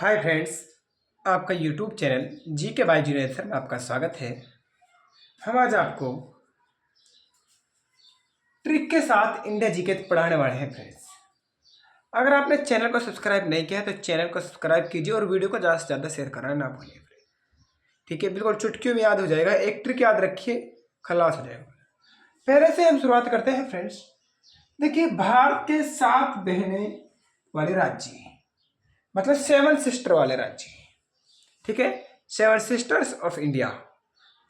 Hi friends, आपका YouTube channel जी के by Junaid sir में आपका स्वागत है। हम आज आपको ट्रिक के साथ इंडिया जीके पढ़ाने वाले हैं। फ्रेंड्स, अगर आपने चैनल को सब्सक्राइब नहीं किया है तो चैनल को सब्सक्राइब कीजिए और वीडियो को ज़्यादा से ज़्यादा शेयर करना ना भूलिए। ठीक है, बिल्कुल चुटकियों में याद हो जाएगा। एक ट्रिक याद रखिए, खलास हो जाएगा। पहले से हम शुरुआत करते हैं। फ्रेंड्स देखिए, भारत के 7 बहनें वाले राज्य, मतलब 7 सिस्टर वाले राज्य। ठीक है, 7 सिस्टर्स ऑफ इंडिया,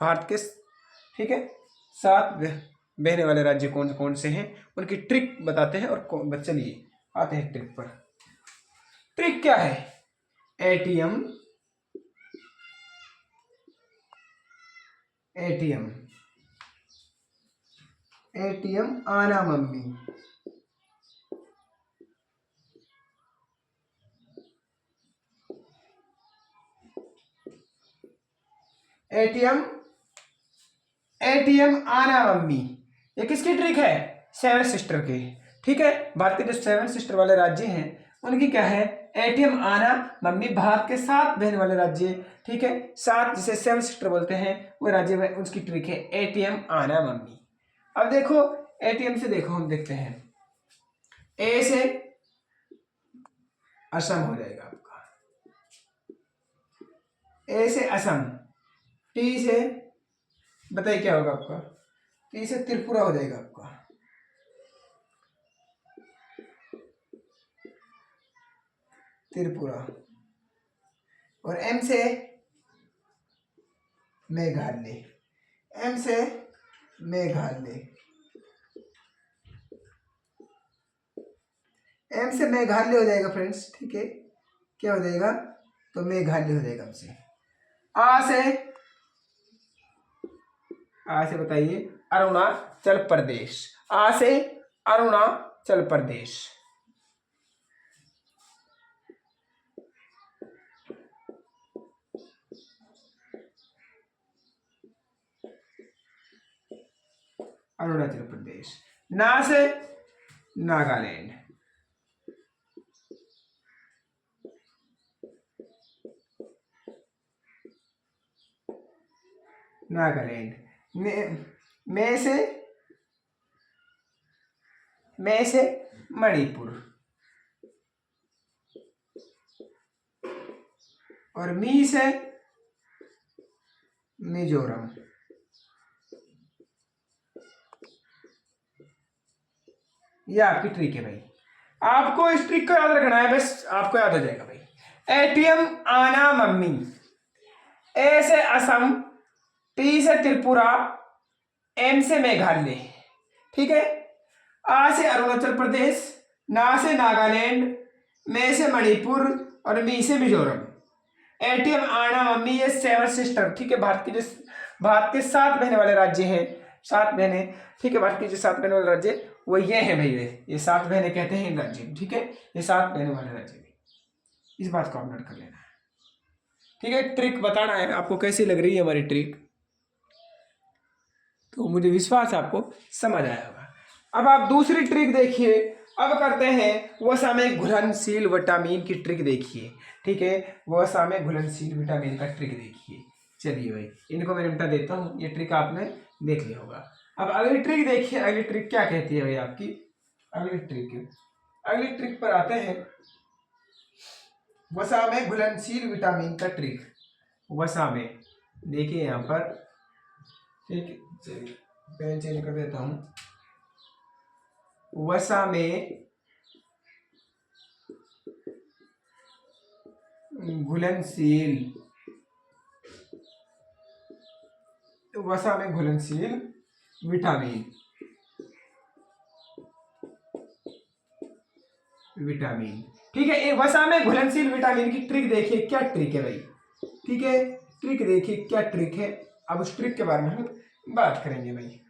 भारत के। ठीक है, 7 बहने वाले राज्य कौन कौन से हैं, उनकी ट्रिक बताते हैं। और चलिए आते हैं ट्रिक पर। ट्रिक क्या है? एटीएम, एटीएम, एटीएम आना मम्मी। एटीएम, एटीएम आना मम्मी, ये किसकी ट्रिक है? 7 सिस्टर की। ठीक है, भारत के जो 7 सिस्टर वाले राज्य हैं उनकी क्या है? एटीएम आना मम्मी। भारत के 7 बहन वाले राज्य, ठीक है, 7 जिसे 7 सिस्टर बोलते हैं, वो राज्य में उसकी ट्रिक है एटीएम आना मम्मी। अब देखो, एटीएम से देखो, हम देखते हैं। ए से असम हो जाएगा आपका, ए से असम। टी से बताइए क्या होगा आपका? टी से त्रिपुरा हो जाएगा आपका। त्रिपुरा। और एम से मेघालय, एम से मेघालय, एम से मेघालय हो जाएगा। फ्रेंड्स ठीक है, क्या हो जाएगा? तो मेघालय हो जाएगा हमसे। आ से बताइए अरुणाचल प्रदेश, आ से अरुणाचल प्रदेश। अरुणाचल प्रदेश। ना से नागालैंड, नागालैंड। में से मणिपुर। और मी से मिजोरम। ये आपकी ट्रिक है भाई। आपको इस ट्रिक को याद रखना है, बस आपको याद हो जाएगा भाई। एटीएम आना मम्मी, ए से असम, टी से त्रिपुरा, एम से मेघालय। ठीक है, आ से अरुणाचल प्रदेश, ना से नागालैंड, में से मणिपुर और मी से मिजोरम। एटीएम आना मम्मी, ये 7 सिस्टर। ठीक है, भारत के 7 बहने वाले राज्य हैं, 7 बहने। ठीक है, भारत के जो 7 बहने वाले राज्य वो ये है भाई, ये 7 बहने कहते हैं इन राज्य। ठीक है, ये 7 बहने वाले राज्य, इस बात को आप नोट कर लेना। ठीक है, ट्रिक बताना है आपको कैसी लग रही है हमारी ट्रिक, तो मुझे विश्वास आपको समझ आया होगा। अब आप दूसरी ट्रिक देखिए। अब करते हैं वसा में घुलनशील विटामिन की ट्रिक देखिए। ठीक है, वसा में घुलनशील विटामिन का ट्रिक देखिए। चलिए भाई, इनको मैं निपटा देता हूँ, ये ट्रिक आपने देख लिया होगा। अब अगली ट्रिक देखिए। अगली ट्रिक क्या कहती है भाई आपकी? अगली ट्रिक पर आते हैं। वसा में घुलनशील विटामिन का ट्रिक। वसा में देखिए यहाँ पर, ठीक है, चलिए पेन चेंज कर देता हूँ। वसा में घुलनशील, वसा में घुलनशील विटामिन, ठीक है, ये वसा में घुलनशील विटामिन की ट्रिक देखिए। क्या ट्रिक है भाई? ठीक है, ट्रिक देखिए क्या ट्रिक है। अब उस ट्रिक के बारे में हम बात करेंगे भाई।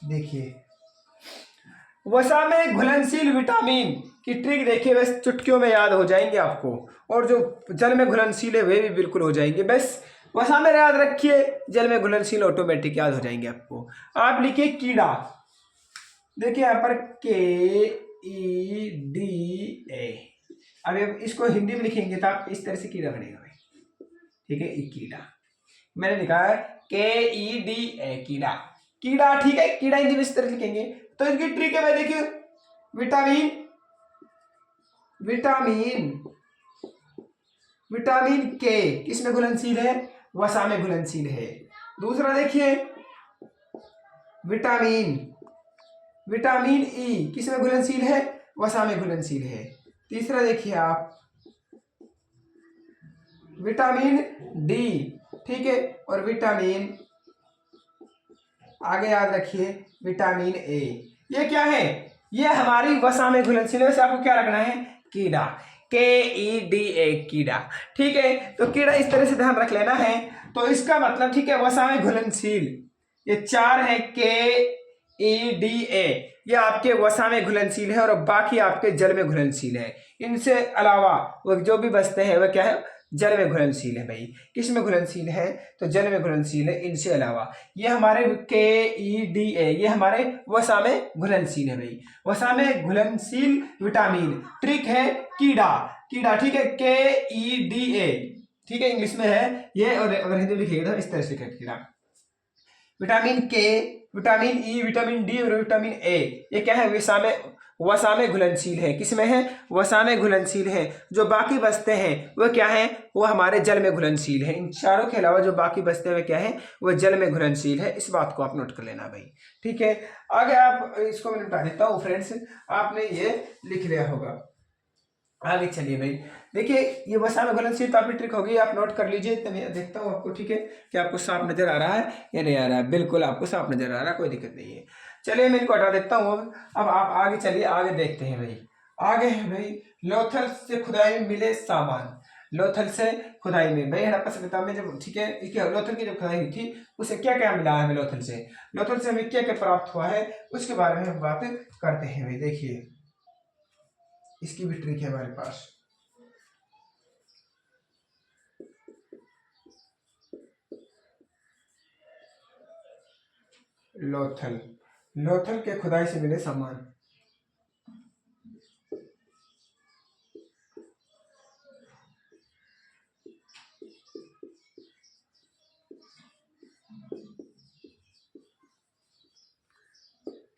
देखिए, वसा में घुलनशील विटामिन की ट्रिक देखिए, बस चुटकियों में याद हो जाएंगे आपको, और जो जल में घुलनशील है वे भी बिल्कुल हो जाएंगे। बस वसा में याद रखिए, जल में घुलनशील ऑटोमेटिक याद हो जाएंगे आपको। आप लिखिए कीड़ा। देखिए यहाँ पर KEDA। अभी अब इसको हिंदी में लिखेंगे तो आप इस तरह से कीड़ा बनेगा भाई, ठीक है, कीड़ा। मैंने लिखा है KEDA, कीड़ा, कीड़ा, ठीक है, कीड़ा हिंदी में इस तरह लिखेंगे। तो इसकी ट्रिक है भाई, देखिए, विटामिन, विटामिन, विटामिन के किसमें घुलनशील है? वसा में घुलनशील है। दूसरा देखिए विटामिन, विटामिन ई किसमें घुलनशील है? वसा में घुलनशील है। तीसरा देखिए आप विटामिन डी, ठीक है, और विटामिन, आगे याद रखिए विटामिन ए। ये क्या है? ये हमारी वसा में घुलनशील है। वैसे आपको क्या रखना है? कीड़ा, KEDA, कीड़ा, ठीक है। तो कीड़ा इस तरह से ध्यान रख लेना है। तो इसका मतलब, ठीक है, वसा में घुलनशील, ये 4 है KEDA, ये आपके वसा में घुलनशील है और बाकी आपके जल में घुलनशील है। इनसे अलावा वो जो भी बचते हैं वह क्या है? जल में घुलनशील है भाई। किस में घुलनशील है? तो जल में घुलनशील है। इनसे अलावा ये हमारे KEDA, ये हमारे वसा में घुलनशील है भाई। वसा में घुलनशील विटामिन, ट्रिक है कीड़ा, कीड़ा, ठीक है, KEDA, ठीक है, इंग्लिश में है ये, और अगर हिंदी में लिखिएगा तो इस तरह से कीड़ा। विटामिन के, विटामिन ई, विटामिन डी और विटामिन ए, ये क्या है? वसा में घुलनशील है। किसमें है? वसा में घुलनशील है। जो बाकी बचते हैं वो क्या है? वो हमारे जल में घुलनशील है। इन चारों के अलावा जो बाकी बचते हैं वो क्या है? वो जल में घुलनशील है। इस बात को आप नोट कर लेना भाई, ठीक है। आगे आप इसको मैं बता देता हूँ फ्रेंड्स, आपने ये लिख लिया होगा। आगे चलिए भाई, देखिए, ये वसा में घुलनशील तो आपकी ट्रिक होगी, आप नोट कर लीजिए। तो मैं देखता हूँ आपको, ठीक है, कि आपको साफ नजर आ रहा है या नहीं आ रहा है। बिल्कुल आपको साफ नजर आ रहा है, कोई दिक्कत नहीं है। चलिए मैं इनको हटा देता हूँ। अब आप आगे चलिए, आगे देखते हैं भाई। आगे है भाई, लोथल से खुदाई में मिले सामान। लोथल से खुदाई में भाई, हड़प्पा सभ्यता में जब, ठीक है, लोथल की जब खुदाई हुई थी, उसे क्या क्या मिला है हमें लोथल से? लोथल से हमें क्या क्या प्राप्त हुआ है उसके बारे में हम बात करते हैं भाई। देखिए, इसकी भी ट्रिक है हमारे पास। लोथल, लोथल के खुदाई से मिले सामान।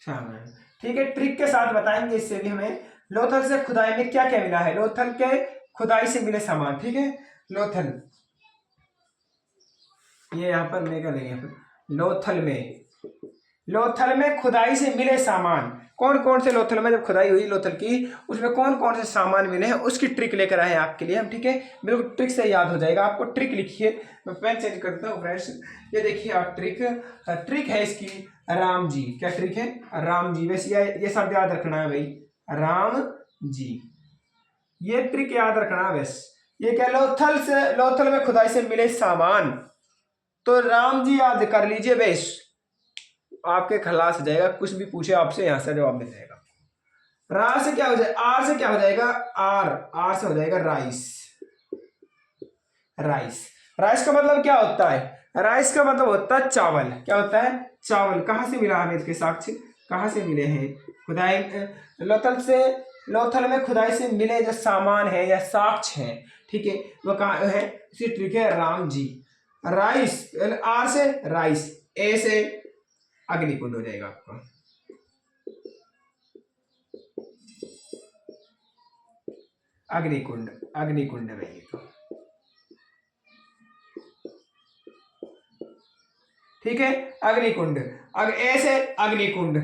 सामान, ठीक है, ट्रिक के साथ बताएंगे। इससे भी हमें लोथल से खुदाई में क्या क्या मिला है, लोथल के खुदाई से मिले सामान, ठीक है। लोथल, ये यहाँ पर मैं कर देंगे, लोथल में, लोथल में खुदाई से मिले सामान। कौन कौन से लोथल में जब खुदाई हुई लोथल की, उसमें कौन कौन से सामान मिले हैं उसकी ट्रिक लेकर आए हैं आपके लिए हम, ठीक है। बिल्कुल ट्रिक से याद हो जाएगा आपको। ट्रिक लिखिए, मैं पेन चेंज करता हूँ फ्रेंड्स। ये देखिए आप, ट्रिक, ट्रिक है इसकी राम जी। क्या ट्रिक है? राम जी। वैसे ये शब्द याद रखना है भाई, राम जी, ये ट्रिक याद रखना है बस। ये क्या? लोथल से, लोथल में खुदाई से मिले सामान, तो राम जी याद कर लीजिए बेस, आपके खलास हो जाएगा। कुछ भी पूछे आपसे यहां से जवाब मिल जाएगा। रा से क्या हो जाएगा? आर से क्या हो जाएगा? आर, आर से हो जाएगा राइस, राइस। राइस का मतलब क्या होता है? राइस का मतलब होता है चावल। क्या होता है? चावल। कहां से मिला हमें इसके साक्ष्य? कहां से मिले हैं? खुदाई, लोथल से, लोथल में खुदाई से मिले जो सामान है या साक्ष्य है, ठीक है, वो कहाँ है? इसी ट्रिक है राम जी। राइस, आर से राइस, ए से अग्निकुंड हो जाएगा आपका। अग्निकुंड, अग्निकुंड में ये तो, ठीक है, अग्निकुंड। ए से अग्निकुंड,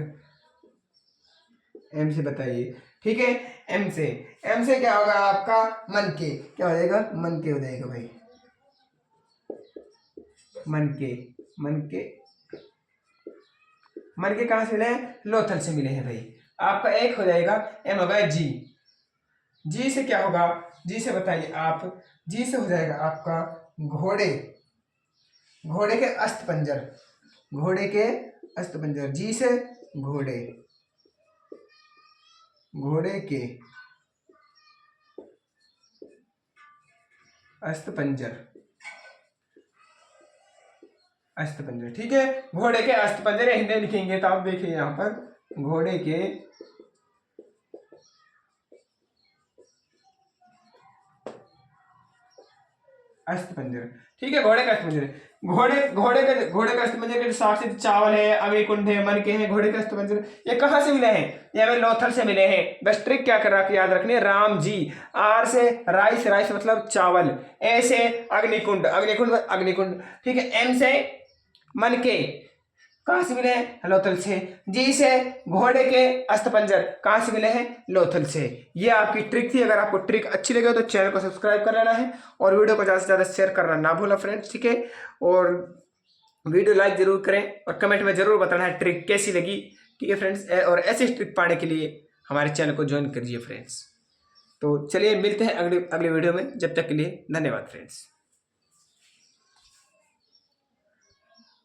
एम से बताइए, ठीक है, एम से, एम से क्या होगा आपका? मन के। क्या हो जाएगा? मन के हो जाएगा भाई, मन के, मन के, मन के कहां से मिले हैं? लोथल से मिले हैं भाई। आपका एक हो जाएगा, एम होगा जी। जी से क्या होगा? जी से बताइए आप, जी से हो जाएगा आपका घोड़े, घोड़े के अस्थिपंजर, घोड़े के अस्थिपंजर। जी से घोड़े, घोड़े के अस्थिपंजर, अस्थिपंजर, ठीक है, घोड़े के अस्थिपंजर हिंदी लिखेंगे तो आप देखिए यहाँ पर, घोड़े के अस्थिपंजर। ठीक है, घोड़े का अस्थिपंजर। घोड़े का अस्थिपंजर के साक्षी चावल है, अग्निकुंड है, मन के हैं। घोड़े का अस्थिपंजर ये कहाँ से मिले हैं? ये हमें लोथल से मिले हैं। बस ट्रिक क्या कर रखी याद रखनी है, राम जी। आर से राइस, राइस मतलब चावल। ए से अग्निकुंड, अग्निकुंड। ठीक है, एम से मन के, कहां से मिले हैं? लोथल से। जी से घोड़े के अस्थिपंजर, कहां से मिले हैं? लोथल से। ये आपकी ट्रिक थी। अगर आपको ट्रिक अच्छी लगे तो चैनल को सब्सक्राइब कर लेना है और वीडियो को ज़्यादा से ज़्यादा शेयर करना ना भूलना फ्रेंड्स। ठीक है, और वीडियो लाइक जरूर करें और कमेंट में जरूर बताना है ट्रिक कैसी लगी। ठीक है फ्रेंड्स, और ऐसे ट्रिक पाने के लिए हमारे चैनल को ज्वाइन करिए फ्रेंड्स। तो चलिए मिलते हैं अगले वीडियो में। जब तक के लिए धन्यवाद फ्रेंड्स।